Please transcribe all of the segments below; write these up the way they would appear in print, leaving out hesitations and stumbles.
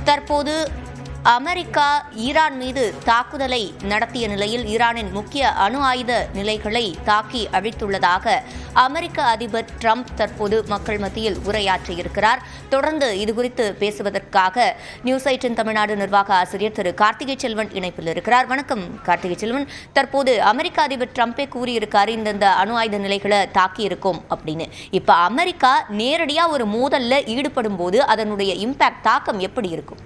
தற்போது America Iran மீது தாக்குதலை நடத்திய நிலையில் ஈரானின் முக்கிய அணு ஆயுத நிலைகளை தாக்கி அழித்துள்ளதாக அமெரிக்க அதிபர் டிரம்ப் தற்போது மக்கள் மத்தியில் உரையாற்றியிருக்கிறார். தொடர்ந்து இதுகுறித்து பேசுவதற்காக நியூஸ் 18 தமிழ்நாடு நிர்வாக ஆசிரியர் திரு கார்த்திகை செல்வன் இணைப்பில் இருக்கிறார். வணக்கம் கார்த்திகை செல்வன். தற்போது அமெரிக்க அதிபர் டிரம்பே கூறியிருக்காரு இந்த அணு ஆயுத நிலைகளை தாக்கி இருக்கும் அப்படின்னு. இப்ப அமெரிக்கா நேரடியா ஒரு மோதல்ல ஈடுபடும் போது அதனுடைய இம்பாக்ட் தாக்கம் எப்படி இருக்கும்?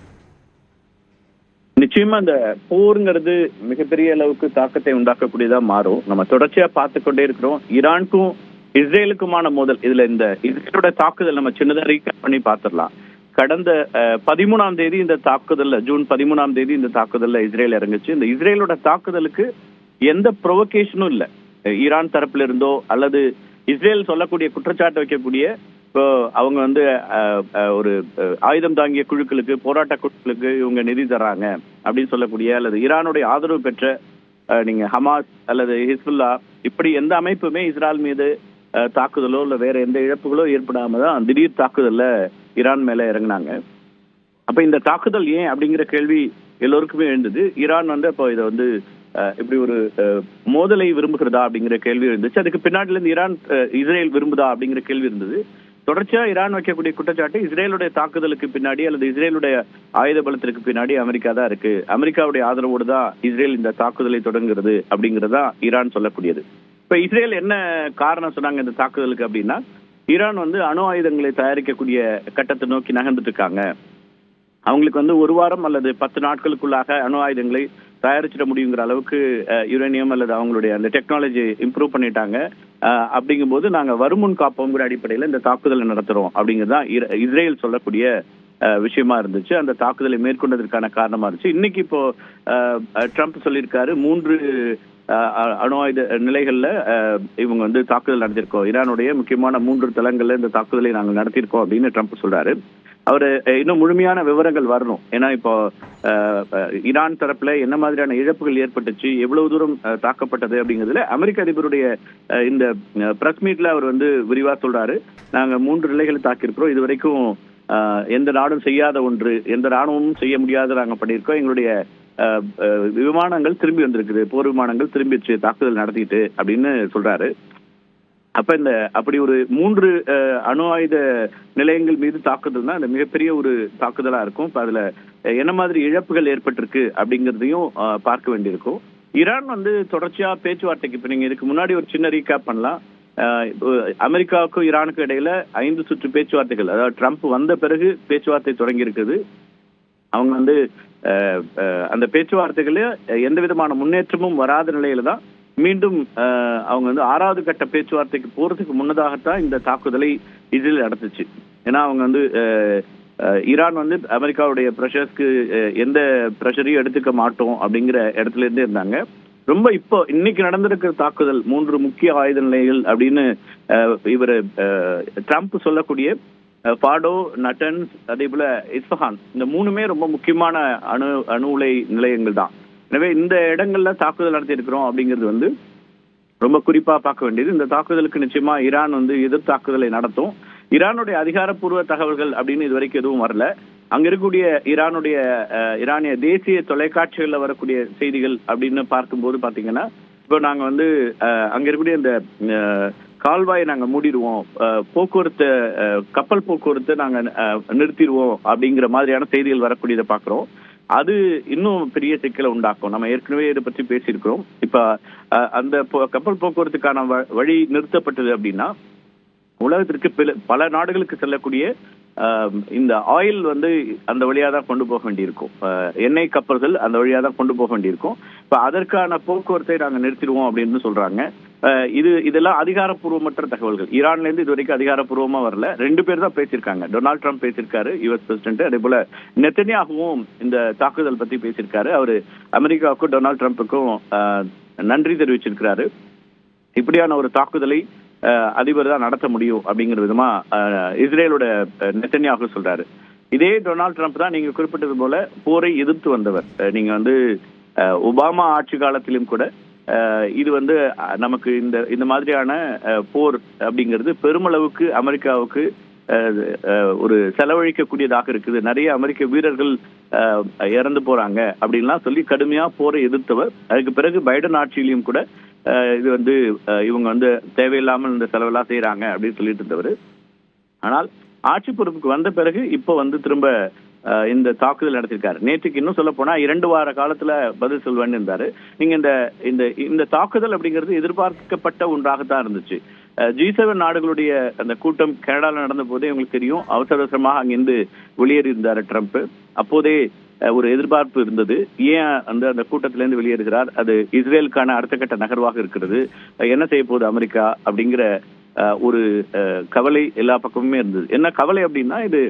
நிச்சயமா இந்த போருங்கிறது மிகப்பெரிய அளவுக்கு தாக்கத்தை உண்டாக்கக்கூடியதா மாறும். நம்ம தொடர்ச்சியா பார்த்து கொண்டே இருக்கிறோம். ஈரானுக்கும் இஸ்ரேலுக்குமான மோதல், இதுல இந்த இஸ்ரேலோட தாக்குதல் நம்ம சின்னதா ரீகேப் பண்ணி பார்த்துடலாம். கடந்த 13ஆம் தேதி இந்த தாக்குதல்ல, ஜூன் 13ஆம் தேதி இந்த தாக்குதல்ல இஸ்ரேல் இறங்குச்சு. இந்த இஸ்ரேலோட தாக்குதலுக்கு எந்த ப்ரொவோகேஷனும் இல்லை ஈரான் தரப்புல இருந்தோ அல்லது இஸ்ரேல் சொல்லக்கூடிய குற்றச்சாட்டு வைக்கக்கூடிய அவங்க வந்து ஒரு ஆயுதம் தாங்கிய குழுக்களுக்கு, போராட்ட குழுக்களுக்கு இவங்க நிதி தர்றாங்க அப்படின்னு சொல்லக்கூடிய அல்லது ஈரானுடைய ஆதரவு பெற்ற நீங்க ஹமாஸ் அல்லது ஹிஸ்புல்லா இப்படி எந்த அமைப்புமே இஸ்ரேல் மீது தாக்குதலோ இல்ல வேற எந்த இழப்புகளோ ஏற்படாம தான் திடீர் தாக்குதல்ல ஈரான் மேல இறங்கினாங்க. அப்ப இந்த தாக்குதல் ஏன் அப்படிங்கிற கேள்வி எல்லோருக்குமே எழுந்தது. ஈரான் வந்து அப்போ இதை வந்து இப்படி ஒரு மோதலை விரும்புகிறதா அப்படிங்கிற கேள்வி இருந்துச்சு. அதுக்கு பின்னாடில இருந்து ஈரான் இஸ்ரேல் விரும்புதா அப்படிங்கிற கேள்வி இருந்தது. தொடர்ச்சியா ஈரான் வைக்கக்கூடிய குற்றச்சாட்டு இஸ்ரேலுடைய தாக்குதலுக்கு பின்னாடி அல்லது இஸ்ரேலுடைய ஆயுத பலத்திற்கு பின்னாடி அமெரிக்கா தான் இருக்கு, அமெரிக்காவுடைய ஆதரவோடு தான் இஸ்ரேல் இந்த தாக்குதலை தொடங்குகிறது அப்படிங்கறதா ஈரான் சொல்லக்கூடியது. இப்ப இஸ்ரேல் என்ன காரணம் சொன்னாங்க இந்த தாக்குதலுக்கு அப்படின்னா, ஈரான் வந்து அணு ஆயுதங்களை தயாரிக்கக்கூடிய கட்டத்தை நோக்கி நகர்ந்துட்டு இருக்காங்க. அவங்களுக்கு வந்து ஒரு வாரம் அல்லது 10 நாட்களுக்குள்ளாக அணு ஆயுதங்களை தயாரிச்சிட முடியுங்கிற அளவுக்கு யுரேனியம் அல்லது அவங்களுடைய அந்த டெக்னாலஜி இம்ப்ரூவ் பண்ணிட்டாங்க. அப்படிங்கும்போது நாங்க வருமுன் காப்போங்கிற அடிப்படையில இந்த தாக்குதலை நடத்துறோம் அப்படிங்கிறதுதான் இஸ்ரேல் சொல்லக்கூடிய விஷயமா இருந்துச்சு. அந்த தாக்குதலை மேற்கொண்டதற்கான காரணமா இருந்துச்சு. இன்னைக்கு இப்போ ட்ரம்ப் சொல்லியிருக்காரு 3 அணு ஆயுத நிலைகள்ல இவங்க வந்து தாக்குதல் நடத்திருக்கோம், ஈரானுடைய முக்கியமான 3 தளங்கள்ல இந்த தாக்குதலை நாங்கள் நடத்திருக்கோம் அப்படின்னு ட்ரம்ப் சொல்றாரு. அவரு இன்னும் முழுமையான விவரங்கள் வரணும். ஏன்னா இப்போ ஈரான் தரப்புல என்ன மாதிரியான இழப்புகள் ஏற்பட்டுச்சு, எவ்வளவு தூரம் தாக்கப்பட்டது அப்படிங்கிறதுல அமெரிக்க அதிபருடைய இந்த பிரஸ் மீட்ல அவர் வந்து விரிவா சொல்றாரு. நாங்க 3 நிலைகளை தாக்கியிருக்கிறோம், இது வரைக்கும் எந்த நாடும் செய்யாத ஒன்று, எந்த ராணுவமும் செய்ய முடியாத நாங்க பண்ணியிருக்கோம். எங்களுடைய விமானங்கள் திரும்பி வந்திருக்குது, போர் விமானங்கள் திரும்பிடுச்சு தாக்குதல் நடத்திட்டு அப்படின்னு சொல்றாரு. அப்ப இந்த அப்படி ஒரு 3 அணு ஆயுத நிலையங்கள் மீது தாக்குதல்னா அது மிகப்பெரிய ஒரு தாக்குதலா இருக்கும். இப்ப அதுல என்ன மாதிரி இழப்புகள் ஏற்பட்டிருக்கு அப்படிங்கிறதையும் பார்க்க வேண்டியிருக்கும். ஈரான் வந்து தொடர்ச்சியா பேச்சுவார்த்தைக்கு, இப்ப நீங்க இதுக்கு முன்னாடி ஒரு சின்ன ரீகேப் பண்ணலாம். அமெரிக்காவுக்கும் ஈரானுக்கும் இடையில 5 சுற்று பேச்சுவார்த்தைகள், அதாவது ட்ரம்ப் வந்த பிறகு பேச்சுவார்த்தை தொடங்கி இருக்குது. அவங்க வந்து அந்த பேச்சுவார்த்தைகள எந்த விதமான முன்னேற்றமும் வராத நிலையில தான் மீண்டும் அவங்க வந்து 6வது கட்ட பேச்சுவார்த்தைக்கு போறதுக்கு முன்னதாகத்தான் இந்த தாக்குதலை இஸ்ரேல் நடத்துச்சு. ஏன்னா அவங்க வந்து ஈரான் வந்து அமெரிக்காவுடைய பிரஷர்ஸ்க்கு எந்த பிரஷரையும் எடுத்துக்க மாட்டோம் அப்படிங்கிற இடத்துல இருந்து இருந்தாங்க. ரொம்ப இப்போ இன்னைக்கு நடந்திருக்கிற தாக்குதல் 3 முக்கிய ஆயுத நிலைகள் அப்படின்னு இவர் ட்ரம்ப் சொல்லக்கூடிய ஃபாடோ, நட்டன்ஸ், அதே போல இஸ்ஃபஹான், இந்த 3மே ரொம்ப முக்கியமான அணு உலை நிலையங்கள் தான். எனவே இந்த இடங்கள்ல தாக்குதல் நடத்தி இருக்கிறோம் அப்படிங்கிறது வந்து ரொம்ப குறிப்பா பார்க்க வேண்டியது. இந்த தாக்குதலுக்கு நிச்சயமா ஈரான் வந்து எதிர் தாக்குதலை நடத்தும். ஈரானுடைய அதிகாரப்பூர்வ தகவல்கள் அப்படின்னு இது வரைக்கும் எதுவும் வரல. அங்க இருக்கக்கூடிய ஈரானிய தேசிய தொலைக்காட்சிகள்ல வரக்கூடிய செய்திகள் அப்படின்னு பார்க்கும்போது பாத்தீங்கன்னா, இப்போ நாங்க வந்து அங்க இருக்கக்கூடிய இந்த கால்வாயை நாங்க மூடிடுவோம், போக்குவரத்து கப்பல் போக்குவரத்தை நாங்க நிறுத்திடுவோம் அப்படிங்கிற மாதிரியான செய்திகள் வரக்கூடியதை பாக்குறோம். அது இன்னும் பெரிய சிக்கலை உண்டாக்கும். நம்ம ஏற்கனவே இதை பற்றி பேசியிருக்கிறோம். இப்ப அந்த கப்பல் போக்குவரத்துக்கான வழி நிறுத்தப்பட்டது அப்படின்னா உலகத்திற்கு பல நாடுகளுக்கு செல்லக்கூடிய இந்த ஆயில் வந்து அந்த வழியா தான் கொண்டு போக வேண்டியிருக்கும். எண்ணெய் கப்பல்கள் அந்த வழியா தான் கொண்டு போக வேண்டியிருக்கும். இப்ப அதற்கான போக்குவரத்தை நாங்க நிறுத்திடுவோம் அப்படின்னு சொல்றாங்க. இதெல்லாம் அதிகாரப்பூர்வமற்ற தகவல்கள். ஈரான்ல இருந்து இது வரைக்கும் அதிகாரப்பூர்வமா வரல. 2 பேர் தான் பேசியிருக்காங்க. டொனால்ட் ட்ரம்ப் பேசியிருக்காரு, யுஎஸ் பிரசிடென்ட். அதே போல நெத்தன்யாகுவும் இந்த தாக்குதல் பத்தி பேசியிருக்காரு. அவரு அமெரிக்காவுக்கும் டொனால்ட் ட்ரம்ப்புக்கும் நன்றி தெரிவிச்சிருக்கிறாரு. இப்படியான ஒரு தாக்குதலை அதிபர் தான் நடத்த முடியும் அப்படிங்கிற விதமா இஸ்ரேலோட நெத்தன்யாகு சொல்றாரு. இதே டொனால்ட் ட்ரம்ப் தான் நீங்க குறிப்பிட்டது போல போரை எதிர்த்து வந்தவர். நீங்க வந்து ஒபாமா ஆட்சி காலத்திலும் கூட இது வந்து நமக்கு இந்த மாதிரியான போர் அப்படிங்கிறது பெருமளவுக்கு அமெரிக்காவுக்கு ஒரு செலவழிக்கக்கூடியதாக இருக்குது, நிறைய அமெரிக்க வீரர்கள் இறந்து போறாங்க அப்படின்லாம் சொல்லி கடுமையா போரை எதிர்த்தவர். அதுக்கு பிறகு பைடன் ஆட்சியிலையும் கூட இது வந்து இவங்க வந்து தேவையில்லாமல் இந்த செலவெல்லாம் செய்யறாங்க அப்படின்னு சொல்லிட்டு இருந்தவர். ஆனால் ஆட்சி பொறுப்புக்கு வந்த பிறகு இப்போ வந்து திரும்ப இந்த தாக்குதல் நடத்திருக்காரு. நேற்றுக்கு இன்னும் சொல்ல போனா 2 வார காலத்துல பதில் சொல்வேன்னு இருந்தாரு. நீங்க இந்த தாக்குதல் அப்படிங்கிறது எதிர்பார்க்கப்பட்ட ஒன்றாகத்தான் இருந்துச்சு. G7 நாடுகளுடைய அந்த கூட்டம் கனடாவில் நடந்த போதே உங்களுக்கு தெரியும், அவசர அவசரமாக அங்கிருந்து வெளியேறி இருந்தாரு ட்ரம்ப். அப்போதே ஒரு எதிர்பார்ப்பு இருந்தது, ஏன் அந்த கூட்டத்திலிருந்து வெளியேறுகிறார், அது இஸ்ரேலுக்கான அடுத்த கட்ட நகர்வாக இருக்கிறது, என்ன செய்ய போகுது அமெரிக்கா அப்படிங்கிற ஒரு கவலை எல்லா பக்கமுமே இருந்தது. என்ன கவலை அப்படின்னா, இது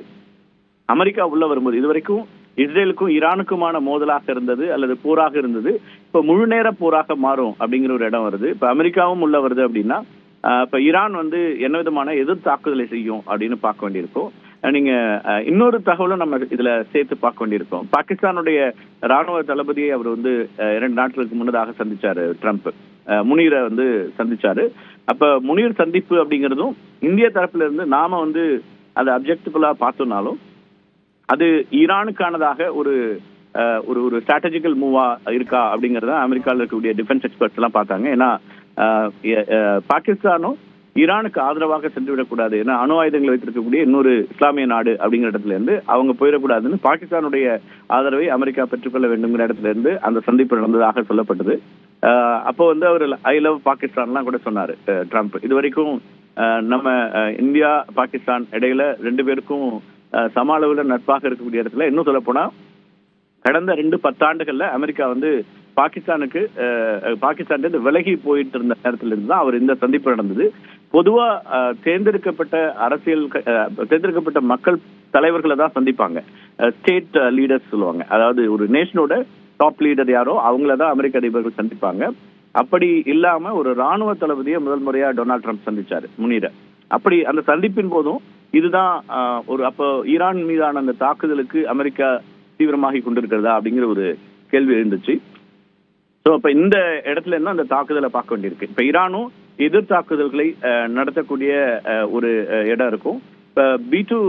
அமெரிக்கா உள்ள வரும்போது இதுவரைக்கும் இஸ்ரேலுக்கும் ஈரானுக்குமான மோதலாக இருந்தது அல்லது போராக இருந்தது, இப்ப முழு நேர போராக மாறும் அப்படிங்கிற ஒரு இடம் வருது. இப்ப அமெரிக்காவும் உள்ள வருது அப்படின்னா இப்ப ஈரான் வந்து என்ன விதமான எதிர் தாக்குதலை செய்யும் அப்படின்னு பார்க்க வேண்டியிருக்கும். நீங்க இன்னொரு தகவலும் நம்ம இதுல சேர்த்து பார்க்க வேண்டியிருக்கோம். பாகிஸ்தானுடைய ராணுவ தளபதியை அவர் வந்து 2 நாட்களுக்கு முன்னதாக சந்திச்சாரு ட்ரம்ப். முனீரை வந்து சந்திச்சாரு. அப்ப முனீர் சந்திப்பு அப்படிங்கிறதும் இந்திய தரப்புல இருந்து நாம வந்து அதை அப்ஜெக்டிபிளா பார்த்தோம்னாலும் அது ஈரானுக்கானதாக ஒரு ஒரு ஸ்ட்ராட்டஜிக்கல் மூவா இருக்கா அப்படிங்கறத அமெரிக்காவில் இருக்கக்கூடிய டிஃபென்ஸ் எக்ஸ்பர்ட்ஸ் எல்லாம் பார்த்தாங்க. ஏன்னா பாகிஸ்தானும் ஈரானுக்கு ஆதரவாக சென்று விடக்கூடாது, ஏன்னா அணு ஆயுதங்களை வைத்திருக்கக்கூடிய இன்னொரு இஸ்லாமிய நாடு அப்படிங்கிற இடத்துல இருந்து அவங்க போயிடக்கூடாதுன்னு பாகிஸ்தானுடைய ஆதரவை அமெரிக்கா பெற்றுக்கொள்ள வேண்டுங்கிற இடத்துல இருந்து அந்த சந்திப்பு நடந்ததாக சொல்லப்பட்டது. அப்போ வந்து அவர் ஐ லவ் பாகிஸ்தான்லாம் கூட சொன்னாரு ட்ரம்ப். இது வரைக்கும் நம்ம இந்தியா பாகிஸ்தான் இடையில 2 பேருக்கும் சம அளவுல நட்பாக இருக்கக்கூடிய இடத்துல, இன்னும் சொல்ல போனா கடந்த 10 ஆண்டுகள்ல அமெரிக்கா வந்து பாகிஸ்தான் விலகி போயிட்டு இருந்த நேரத்துல இருந்து தான் அவர் இந்த சந்திப்பு நடந்தது. பொதுவா தேர்ந்தெடுக்கப்பட்ட மக்கள் தலைவர்களை தான் சந்திப்பாங்க, ஸ்டேட் லீடர்ஸ் சொல்லுவாங்க. அதாவது ஒரு நேஷனோட டாப் லீடர் யாரோ அவங்களதான் அமெரிக்க அதிபர்கள் சந்திப்பாங்க. அப்படி இல்லாம ஒரு ராணுவ தளபதியை முதல் முறையா டொனால்ட் ட்ரம்ப் சந்திச்சாரு, முனீரை. அப்படி அந்த சந்திப்பின் போதும் இதுதான் அப்போ ஈரான் மீதான அந்த தாக்குதலுக்கு அமெரிக்கா தீவிரமாகி கொண்டிருக்கிறதா அப்படிங்கிற ஒரு கேள்வி இருந்துச்சு. ஸோ அப்ப இந்த இடத்துல இருந்து அந்த தாக்குதலை பார்க்க வேண்டியிருக்கு. இப்ப ஈரானும் எதிர் தாக்குதல்களை நடத்தக்கூடிய ஒரு இடம் இருக்கும். இப்ப B2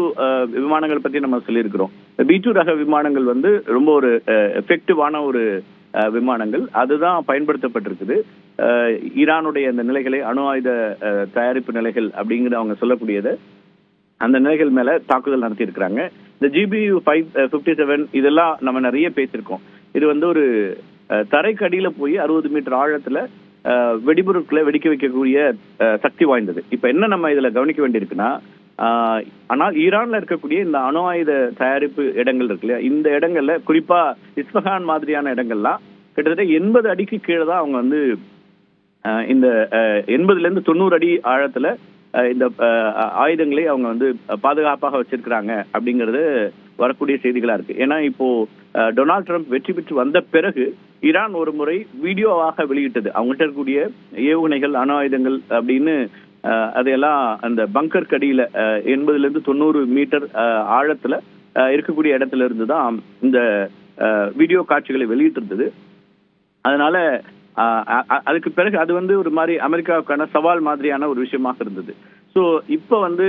விமானங்கள் பத்தி நம்ம சொல்லியிருக்கிறோம். B2 ரக விமானங்கள் வந்து ரொம்ப ஒரு எஃபெக்டிவான ஒரு விமானங்கள், அதுதான் பயன்படுத்தப்பட்டிருக்குது. ஈரானுடைய அந்த நிலைகளை, அணு ஆயுத தயாரிப்பு நிலைகள் அப்படிங்கிற அவங்க சொல்லக்கூடியது, அந்த நிலைகள் மேல தாக்குதல் நடத்தி இருக்கிறாங்க. இந்த GBU-57 இதெல்லாம் நம்ம நிறைய பேசியிருக்கோம். இது வந்து ஒரு தரைக்கடியில போய் 60 மீட்டர் ஆழத்துல வெடிபொருட்களை வெடிக்க வைக்கக்கூடிய சக்தி வாய்ந்தது. இப்ப என்ன நம்ம இதுல கவனிக்க வேண்டியிருக்குன்னா, ஆனால் ஈரான்ல இருக்கக்கூடிய இந்த அணு ஆயுத தயாரிப்பு இடங்கள் இருக்கு இல்லையா, இந்த இடங்கள்ல குறிப்பா இஸ்பஹான் மாதிரியான இடங்கள்லாம் கிட்டத்தட்ட 80 அடிக்கு கீழே தான் அவங்க வந்து இந்த 80 இருந்து 90 அடி ஆழத்துல இந்த ஆயுதங்களை அவங்க வந்து பாதுகாப்பாக வச்சிருக்கிறாங்க அப்படிங்கிறது வரக்கூடிய செய்திகளா இருக்கு. ஏன்னா இப்போ டொனால்ட் ட்ரம்ப் வெற்றி பெற்று வந்த பிறகு ஈரான் ஒரு முறை வீடியோவாக வெளியிட்டது அவங்ககிட்ட இருக்கக்கூடிய ஏவுகணைகள், அணு ஆயுதங்கள் அப்படின்னு அதையெல்லாம் அந்த பங்கர் கடியில 80 இருந்து 90 மீட்டர் ஆழத்துல இருக்கக்கூடிய இடத்துல இருந்து தான் இந்த வீடியோ காட்சிகளை வெளியிட்டிருந்தது. அதனால அதுக்கு பிறகு அது வந்து ஒரு மாதிரி அமெரிக்காவுக்கான சவால் மாதிரியான ஒரு விஷயமாக இருந்தது. ஸோ இப்போ வந்து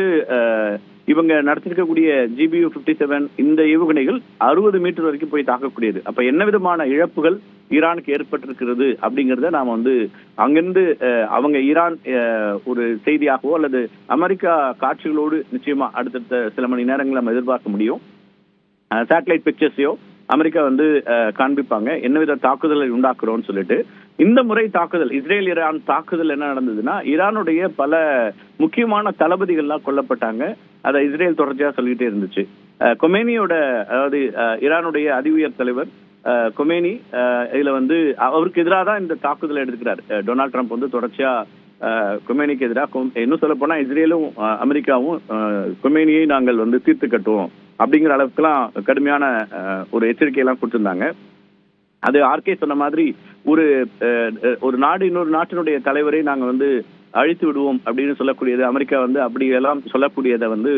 இவங்க நடத்திருக்கக்கூடிய GBU-57 இந்த ஏவுகணைகள் 60 மீட்டர் வரைக்கும் போய் தாக்கக்கூடியது. அப்ப என்ன விதமான இழப்புகள் ஈரானுக்கு ஏற்பட்டிருக்கிறது அப்படிங்கிறத நாம வந்து அங்கிருந்து அவங்க ஈரான் ஒரு செய்தியாகவோ அல்லது அமெரிக்கா காட்சிகளோடு நிச்சயமா அடுத்தடுத்த சில மணி நேரங்கள் நம்ம எதிர்பார்க்க முடியும். சேட்டலைட் பிக்சர்ஸையோ அமெரிக்கா வந்து காண்பிப்பாங்க என்னவித தாக்குதலை உண்டாக்குறோம்னு சொல்லிட்டு. இந்த முறை தாக்குதல், இஸ்ரேல் ஈரான் தாக்குதல் என்ன நடந்ததுன்னா, ஈரானுடைய பல முக்கியமான தளபதிகள்லாம் கொல்லப்பட்டாங்க. அதை இஸ்ரேல் தொடர்ச்சியா சொல்லிட்டே இருந்துச்சு. கொமேனியோட, அதாவது ஈரானுடைய அதி உயர் தலைவர் கொமேனி, இதுல வந்து அவருக்கு எதிராக தான் இந்த தாக்குதலை எடுத்துக்கிறார் டொனால்ட் ட்ரம்ப் வந்து தொடர்ச்சியா. கொமேனிக்கு எதிராக இன்னும் சொல்ல போனா இஸ்ரேலும் அமெரிக்காவும் கொமேனியை நாங்கள் வந்து தீர்த்து கட்டுவோம் அப்படிங்கிற அளவுக்குலாம் கடுமையான ஒரு எச்சரிக்கையெல்லாம் கொடுத்திருந்தாங்க. அது ஆர்கே சொன்ன மாதிரி ஒரு நாடு இன்னொரு நாட்டினுடைய தலைவரை நாங்க வந்து அழித்து விடுவோம் அப்படின்னு சொல்லக்கூடியது, அமெரிக்கா வந்து அப்படி எல்லாம் சொல்லக்கூடியதை வந்து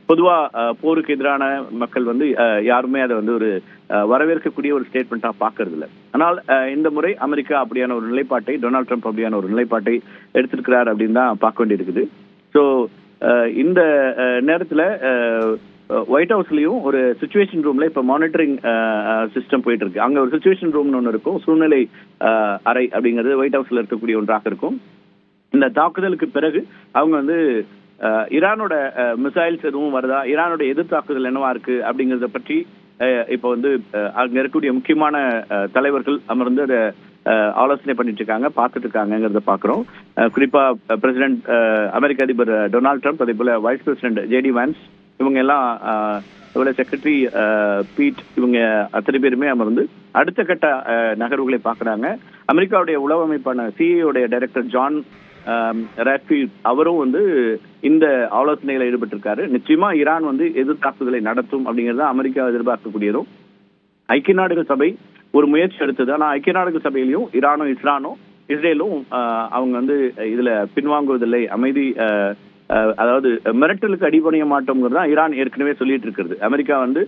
பொதுவா போருக்கு எதிரான மக்கள் வந்து யாருமே அதை வந்து ஒரு வரவேற்கக்கூடிய ஒரு ஸ்டேட்மெண்டா பாக்குறது இல்லை. ஆனால் இந்த முறை அமெரிக்கா அப்படியான ஒரு நிலைப்பாட்டை, டொனால்ட் ட்ரம்ப் அப்படியான ஒரு நிலைப்பாட்டை எடுத்திருக்கிறார் அப்படின்னு தான் பார்க்க வேண்டியிருக்குது. ஸோ இந்த நேரத்துல ஒயிட் ஹவுஸ்லயும் ஒரு சிச்சுவேஷன் ரூம்ல இப்ப மானிட்டரிங் சிஸ்டம் போயிட்டு இருக்கு. அங்க ஒரு சிச்சுவேஷன் ரூம்னு ஒன்று இருக்கும், சூழ்நிலை அறை அப்படிங்கிறது ஒயிட் ஹவுஸ்ல இருக்கக்கூடிய ஒன்றாக இருக்கும். இந்த தாக்குதலுக்கு பிறகு அவங்க வந்து ஈரானோட மிசைல்ஸ் எதுவும் வருதா, ஈரானோட எதிர் தாக்குதல் என்னவா இருக்கு அப்படிங்கறத பற்றி இப்ப வந்து அங்க இருக்கக்கூடிய முக்கியமான தலைவர்கள் அமர்ந்து அதை ஆலோசனை பண்ணிட்டு இருக்காங்க, பார்த்துட்டு இருக்காங்கிறத பாக்குறோம். குறிப்பா பிரசிடென்ட் அமெரிக்க அதிபர் டொனால்ட் ட்ரம்ப், அதே போல வைஸ் பிரசிடென்ட் ஜேடி வான்ஸ், இவங்க எல்லாம் செக்ரட்டரி பீட், இவங்க அத்தனை பேருமே அமர்ந்து அடுத்த கட்ட நகர்வுகளை பாக்குறாங்க. அமெரிக்காவுடைய உளவு அமைப்பான சிஐஏ டைரக்டர் ஜான் ராட்ஃபீல்ட் அவரும் வந்து இந்த ஆலோசனைகளை ஈடுபட்டிருக்காரு. நிச்சயமா ஈரான் வந்து எதிர் தாக்குதலை நடத்தும் அப்படிங்கறத அமெரிக்கா எதிர்பார்க்கக்கூடியதும். ஐக்கிய நாடுகள் சபை ஒரு முயற்சி எடுத்தது. ஆனா ஐக்கிய நாடுகள் சபையிலையும் ஈரானும் இஸ்ரேலும் அவங்க வந்து இதுல பின்வாங்குவதில்லை, அமைதி, அதாவது மிரட்டலுக்கு அடிபணிய மாட்டோம்ங்கிறது தான் ஈரான் ஏற்கனவே சொல்லிட்டு இருக்கிறது. அமெரிக்கா வந்து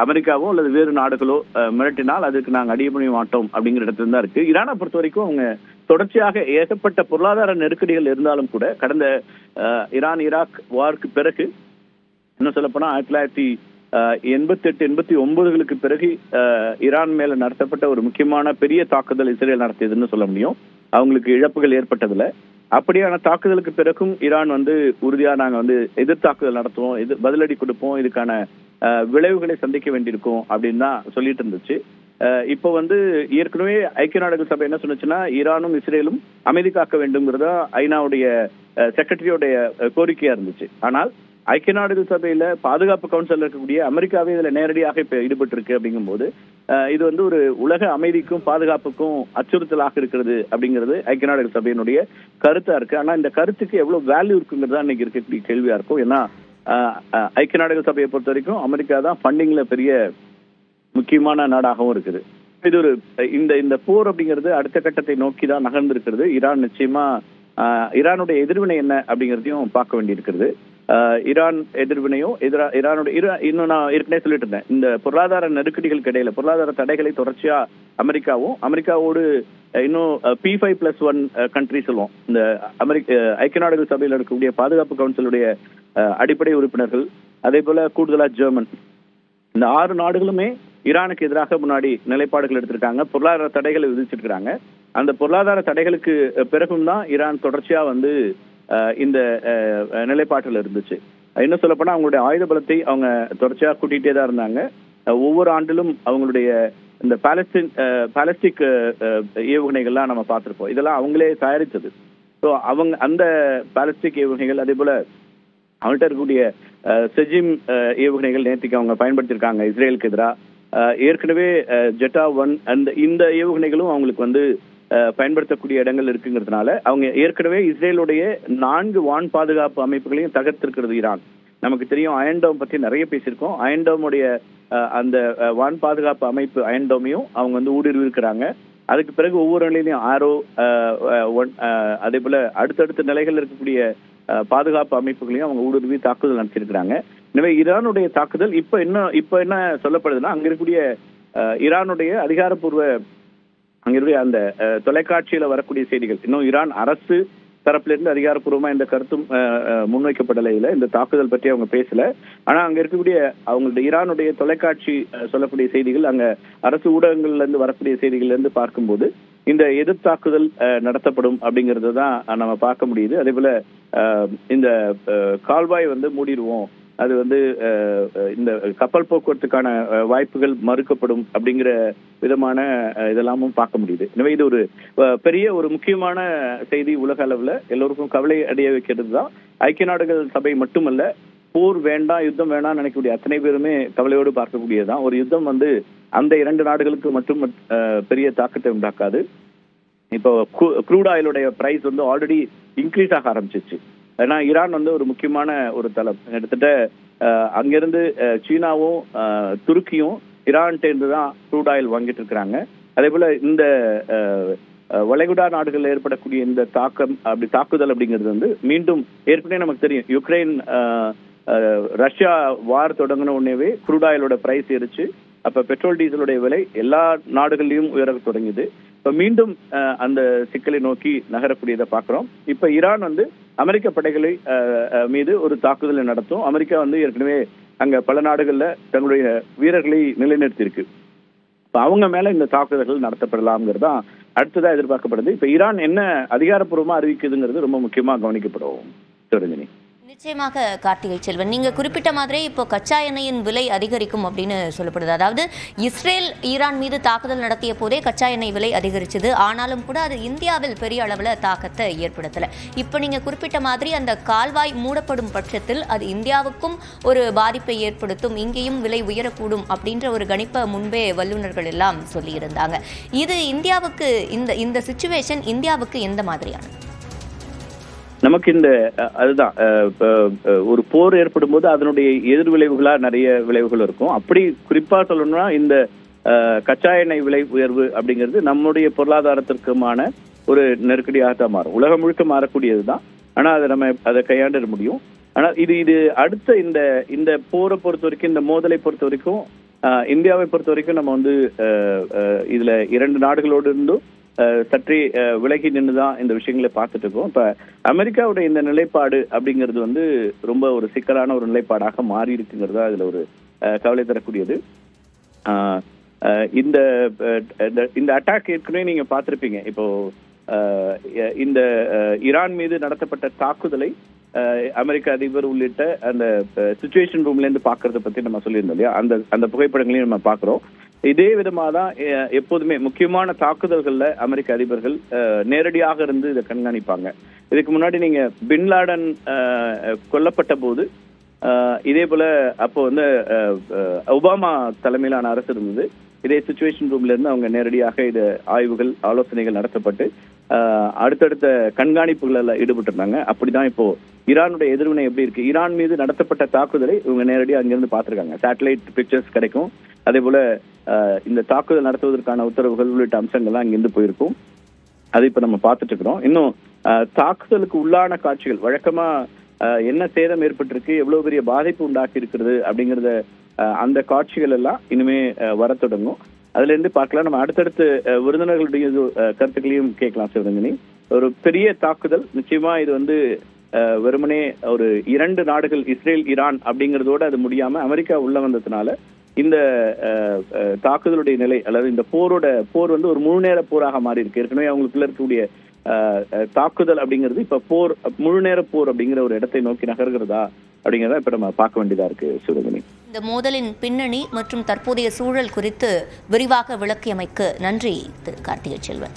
அமெரிக்காவோ அல்லது வேறு நாடுகளோ மிரட்டினால் அதுக்கு நாங்கள் அடிபணிய மாட்டோம் அப்படிங்கிற இடத்துல தான் இருக்கு. ஈரானை பொறுத்த வரைக்கும் அவங்க தொடர்ச்சியாக ஏகப்பட்ட பொருளாதார நெருக்கடிகள் இருந்தாலும் கூட கடந்த ஈரான் ஈராக் வாருக்கு பிறகு, இன்னும் சொல்லப்போனா 1988, 89களுக்கு பிறகு ஈரான் மேல நடத்தப்பட்ட ஒரு முக்கியமான பெரிய தாக்குதல் இஸ்ரேல் நடத்தியதுன்னு சொல்ல முடியும். அவங்களுக்கு இழப்புகள் ஏற்பட்டதுல. அப்படியான தாக்குதலுக்கு பிறகும் ஈரான் வந்து உறுதியா நாங்க வந்து எதிர் தாக்குதல் நடத்துவோம், பதிலடி கொடுப்போம், இதுக்கான விளைவுகளை சந்திக்க வேண்டியிருக்கும் அப்படின்னு தான் சொல்லிட்டு இருந்துச்சு. இப்போ வந்து ஏற்கனவே ஐக்கிய நாடுகள் சபை என்ன சொன்னுச்சுன்னா, ஈரானும் இஸ்ரேலும் அமைதி காக்க வேண்டும்ங்கிறதா ஐநாவுடைய செக்ரட்டரியோடைய கோரிக்கையா இருந்துச்சு. ஆனால் ஐக்கிய நாடுகள் சபையில பாதுகாப்பு கவுன்சில் இருக்கக்கூடிய அமெரிக்காவே இதுல நேரடியாக இப்ப ஈடுபட்டு இருக்கு. அப்படிங்கும்போது இது வந்து ஒரு உலக அமைதிக்கும் பாதுகாப்புக்கும் அச்சுறுத்தலாக இருக்கிறது அப்படிங்கிறது ஐக்கிய நாடுகள் சபையினுடைய கருத்தா இருக்கு. ஆனா இந்த கருத்துக்கு எவ்வளவு வேல்யூ இருக்குங்கிறதா இன்னைக்கு இருக்கக்கூடிய கேள்வியா இருக்கும். ஏன்னா ஐக்கிய நாடுகள் சபையை பொறுத்த வரைக்கும் அமெரிக்கா தான் ஃபண்டிங்ல பெரிய முக்கியமான நாடாகவும் இருக்குது. இது ஒரு இந்த போர் அப்படிங்கிறது அடுத்த கட்டத்தை நோக்கி தான் நகர்ந்திருக்கிறது. ஈரான் நிச்சயமா ஈரானுடைய எதிர்வினை என்ன அப்படிங்கிறதையும் பார்க்க வேண்டி இருக்கிறது. ஈரான் எதிர்வினையும் இன்னும் நான் ஏற்கனவே சொல்லிட்டு இருந்தேன், இந்த பொருளாதார நெருக்கடிகளுக்கு இடையில பொருளாதார தடைகளை தொடர்ச்சியா அமெரிக்காவோடு இன்னும் P5+1 கண்ட்ரி சொல்லுவோம். இந்த ஐக்கிய நாடுகள் சபையில் இருக்கக்கூடிய பாதுகாப்பு கவுன்சிலுடைய அடிப்படை உறுப்பினர்கள், அதே போல கூடுதலா ஜெர்மன், இந்த 6 நாடுகளுமே ஈரானுக்கு எதிராக முன்னாடி நிலைப்பாடுகள் எடுத்திருக்காங்க, பொருளாதார தடைகளை விதிச்சிருக்கிறாங்க. அந்த பொருளாதார தடைகளுக்கு பிறகும் தான் ஈரான் தொடர்ச்சியா வந்து இந்த நிலைப்பாட்டில் இருந்துச்சு. இன்னும் சொல்லப்போனா அவங்களுடைய ஆயுத பலத்தை அவங்க தொடர்ச்சியா கூட்டிகிட்டே தான் இருந்தாங்க. ஒவ்வொரு ஆண்டிலும் அவங்களுடைய இந்த பாலஸ்டிக் ஏவுகணைகள்லாம் நம்ம பார்த்திருப்போம். இதெல்லாம் அவங்களே தயாரித்தது. ஸோ அவங்க அந்த பாலஸ்டிக் ஏவுகணைகள், அதே போல அவங்கள்ட்ட இருக்கக்கூடிய செஜிம் ஏவுகணைகள் நேற்றுக்கு அவங்க பயன்படுத்தியிருக்காங்க இஸ்ரேலுக்கு எதிராக. ஏற்கனவே ஜெட்டா 1 இந்த ஏவுகணைகளும் அவங்களுக்கு வந்து பயன்படுத்தக்கூடிய இடங்கள் இருக்குங்கிறதுனால அவங்க ஏற்கனவே இஸ்ரேலுடைய 4 வான் பாதுகாப்பு அமைப்புகளையும் தகர்த்திருக்கிறது ஈரான். நமக்கு தெரியும், அயன்டோம் பற்றி நிறைய பேசியிருக்கோம். அயன்டோமுடைய அந்த வான் பாதுகாப்பு அமைப்பு அயன்டோமையும் அவங்க வந்து ஊடுருவிருக்கிறாங்க. அதுக்கு பிறகு ஒவ்வொரு நிலையிலையும் ஆரோ, அதே போல அடுத்தடுத்த நிலைகள் இருக்கக்கூடிய பாதுகாப்பு அமைப்புகளையும் அவங்க ஊடுருவி தாக்குதல் நடத்தியிருக்கிறாங்க. எனவே ஈரானுடைய தாக்குதல் இப்ப என்ன சொல்லப்படுதுன்னா, அங்க இருக்கக்கூடிய ஈரானுடைய அதிகாரப்பூர்வ அங்கிருடைய அந்த தொலைக்காட்சியில வரக்கூடிய செய்திகள், இன்னும் ஈரான் அரசு தரப்புல இருந்து அதிகாரப்பூர்வமா இந்த கருத்தும் முன்வைக்கப்படலை. இந்த தாக்குதல் பற்றி அவங்க பேசல. ஆனா அங்க இருக்கக்கூடிய அவங்களுடைய ஈரானுடைய தொலைக்காட்சி சொல்லக்கூடிய செய்திகள், அங்க அரசு ஊடகங்கள்ல இருந்து வரக்கூடிய செய்திகள்ல இருந்து பார்க்கும்போது இந்த எதிர் தாக்குதல் நடத்தப்படும் அப்படிங்கறத தான் நம்ம பார்க்க முடியுது. அதே போல இந்த கால்வாய் வந்து மூடிடுவோம், அது வந்து இந்த கப்பல் போக்குவரத்துக்கான வாய்ப்புகள் மறுக்கப்படும் அப்படிங்கிற விதமான இதெல்லாமும் பார்க்க முடியுது. எனவே இது ஒரு பெரிய ஒரு முக்கியமான செய்தி, உலக அளவுல எல்லோருக்கும் கவலை அடைய வைக்கிறது தான். ஐக்கிய நாடுகள் சபை மட்டுமல்ல, போர் வேண்டாம், யுத்தம் வேண்டாம் நினைக்கக்கூடிய அத்தனை பேருமே கவலையோடு பார்க்கக்கூடியதுதான். ஒரு யுத்தம் வந்து அந்த 2 நாடுகளுக்கு மட்டும் பெரிய தாக்கத்தை உண்டாக்காது. இப்போ க்ரூட் ஆயிலுடைய பிரைஸ் வந்து ஆல்ரெடி இன்க்ரீஸ் ஆக ஆரம்பிச்சிச்சு. ஏன்னா ஈரான் வந்து ஒரு முக்கியமான ஒரு தளம். கிட்டத்தட்ட அங்கிருந்து சீனாவும் துருக்கியும் ஈரான்கிட்ட இருந்து தான் க்ரூட் ஆயில் வாங்கிட்டு இருக்கிறாங்க. அதே போல இந்த வளைகுடா நாடுகளில் ஏற்படக்கூடிய இந்த தாக்குதல் அப்படிங்கிறது வந்து மீண்டும் ஏற்கனவே நமக்கு தெரியும், யுக்ரைன் ரஷ்யா வார் தொடங்கின உடனேவே க்ரூட் ஆயிலோட பிரைஸ் ஏறிச்சு. அப்ப பெட்ரோல் டீசலுடைய விலை எல்லா நாடுகள்லயும் உயர தொடங்கியது. இப்ப மீண்டும் அந்த சிக்கலை நோக்கி நகரக்கூடியதை பாக்குறோம். இப்ப ஈரான் வந்து அமெரிக்க படைகளை மீது ஒரு தாக்குதலை நடத்தும். அமெரிக்கா வந்து ஏற்கனவே அங்க பல நாடுகள்ல தங்களுடைய வீரர்களை நிலைநிறுத்தியிருக்கு. இப்ப அவங்க மேல இந்த தாக்குதல்கள் நடத்தப்படலாம்ங்கிறது தான் அடுத்ததா எதிர்பார்க்கப்படுது. இப்ப ஈரான் என்ன அதிகாரப்பூர்வமா அறிவிக்குதுங்கிறது ரொம்ப முக்கியமா கவனிக்கப்படும் சிவரஞ்சனி. நிச்சயமாக கார்த்திகை செல்வன், நீங்க குறிப்பிட்ட மாதிரி இப்போ கச்சா எண்ணெயின் விலை அதிகரிக்கும் அப்படின்னு சொல்லப்படுது. அதாவது இஸ்ரேல் ஈரான் மீது தாக்குதல் நடத்திய போதே கச்சா எண்ணெய் விலை அதிகரிச்சது. ஆனாலும் கூட அது இந்தியாவில் பெரிய அளவில் தாக்கத்தை ஏற்படுத்தல. இப்போ நீங்க குறிப்பிட்ட மாதிரி அந்த கால்வாய் மூடப்படும் பட்சத்தில் அது இந்தியாவுக்கும் ஒரு பாதிப்பை ஏற்படுத்தும், இங்கேயும் விலை உயரக்கூடும் அப்படின்ற ஒரு கணிப்பை முன்பே வல்லுநர்கள் எல்லாம் சொல்லியிருந்தாங்க. இது இந்தியாவுக்கு இந்த சிச்சுவேஷன் இந்தியாவுக்கு எந்த மாதிரியானது? நமக்கு இந்த அதுதான் ஒரு போர் ஏற்படும் போது அதனுடைய எதிர் விளைவுகளா நிறைய விளைவுகள் இருக்கும். அப்படி குறிப்பா சொல்லணும்னா இந்த கச்சா எண்ணெய் விலை உயர்வு அப்படிங்கிறது நம்முடைய பொருளாதாரத்திற்குமான ஒரு நெருக்கடியாக தான் மாறும். உலகம் முழுக்க மாறக்கூடியதுதான். ஆனா அதை கையாண்டிட முடியும். ஆனா இது அடுத்த இந்த போரை பொறுத்த வரைக்கும், இந்த மோதலை பொறுத்த வரைக்கும், இந்தியாவை பொறுத்த வரைக்கும் நம்ம வந்து இதுல 2 நாடுகளோடு இருந்தும் சற்றே விலகி நின்றுதான் இந்த விஷயங்களை பார்த்துட்டு இருக்கோம். இப்ப அமெரிக்காவுடைய இந்த நிலைப்பாடு அப்படிங்கிறது வந்து ரொம்ப ஒரு சிக்கலான ஒரு நிலைப்பாடாக மாறி இருக்குங்கிறதா இதுல ஒரு கவலை தரக்கூடியது. இந்த அட்டாக் ஏற்கனவே நீங்க பார்த்திருப்பீங்க. இப்போ இந்த ஈரான் மீது நடத்தப்பட்ட தாக்குதலை அமெரிக்க அதிபர் உள்ளிட்ட அந்த சிச்சுவேஷன் ரூம்ல இருந்து பாக்குறத பத்தி நம்ம சொல்லியிருந்தோம் இல்லையா? அந்த புகைப்படங்களையும் நம்ம பாக்குறோம். இதே விதமா தான் எப்போதுமே முக்கியமான தாக்குதல்கள்ல அமெரிக்க அதிபர்கள் நேரடியாக இருந்து இதை கண்காணிப்பாங்க. இதுக்கு முன்னாடி நீங்க பின்லாடன் கொல்லப்பட்ட போது இதே போல அப்போ வந்து ஒபாமா தலைமையிலான அரசு இருந்தது. இதே சிச்சுவேஷன் ரூம்ல இருந்து அவங்க நேரடியாக இது ஆய்வுகள், ஆலோசனைகள் நடத்தப்பட்டு அடுத்தடுத்த கண்காணிப்புகள் ஈடுபட்டிருந்தாங்க. அப்படிதான் இப்போ ஈரானுடைய எதிர்வினை எப்படி இருக்கு? ஈரான் மீது நடத்தப்பட்ட தாக்குதலை இவங்க நேரடியாக அங்கிருந்து பார்த்திருக்காங்க. சேட்டலைட் பிக்சர்ஸ் கிடைக்கும். அதே போல இந்த தாக்குதல் நடத்துவதற்கான உத்தரவுகள் உள்ளிட்ட அம்சங்கள்லாம் அங்கிருந்து போயிருக்கும். அதை இப்ப நம்ம பார்த்துட்டு இருக்கிறோம். இன்னும் தாக்குதலுக்கு உள்ளான காட்சிகள், வழக்கமா என்ன சேதம் ஏற்பட்டிருக்கு, எவ்வளவு பெரிய பாதிப்பு உண்டாக்கி இருக்கிறது அப்படிங்கறத அந்த காட்சிகள் எல்லாம் இனிமே வர தொடங்கும். அதுல இருந்து பார்க்கலாம். நம்ம அடுத்தடுத்து விருந்தினர்களுடைய கருத்துக்களையும் கேட்கலாம் சிவரஞ்சனி. ஒரு பெரிய தாக்குதல் நிச்சயமா இது வந்து வெறுமனே ஒரு 2 நாடுகள் இஸ்ரேல் ஈரான் அப்படிங்கறதோட அது முடியாம அமெரிக்கா உள்ள வந்ததுனால இந்த தாக்குதலுடைய நிலை அல்லது இந்த போர் வந்து ஒரு முழு நேர போராக மாறி இருக்கு. ஏற்கனவே அவங்களுக்குள்ள இருக்கக்கூடிய தாக்குதல் அப்படிங்கிறது இப்ப போர், முழு நேர போர் அப்படிங்கிற ஒரு இடத்தை நோக்கி நகர்கிறதா அப்படிங்கிறத இப்ப நம்ம பார்க்க வேண்டியதா இருக்கு சிவரஞ்சனி. இந்த மோதலின் பின்னணி மற்றும் தற்போதைய சூழல் குறித்து விரிவாக விளக்கியமைக்கு நன்றி திரு கார்த்திகை செல்வன்.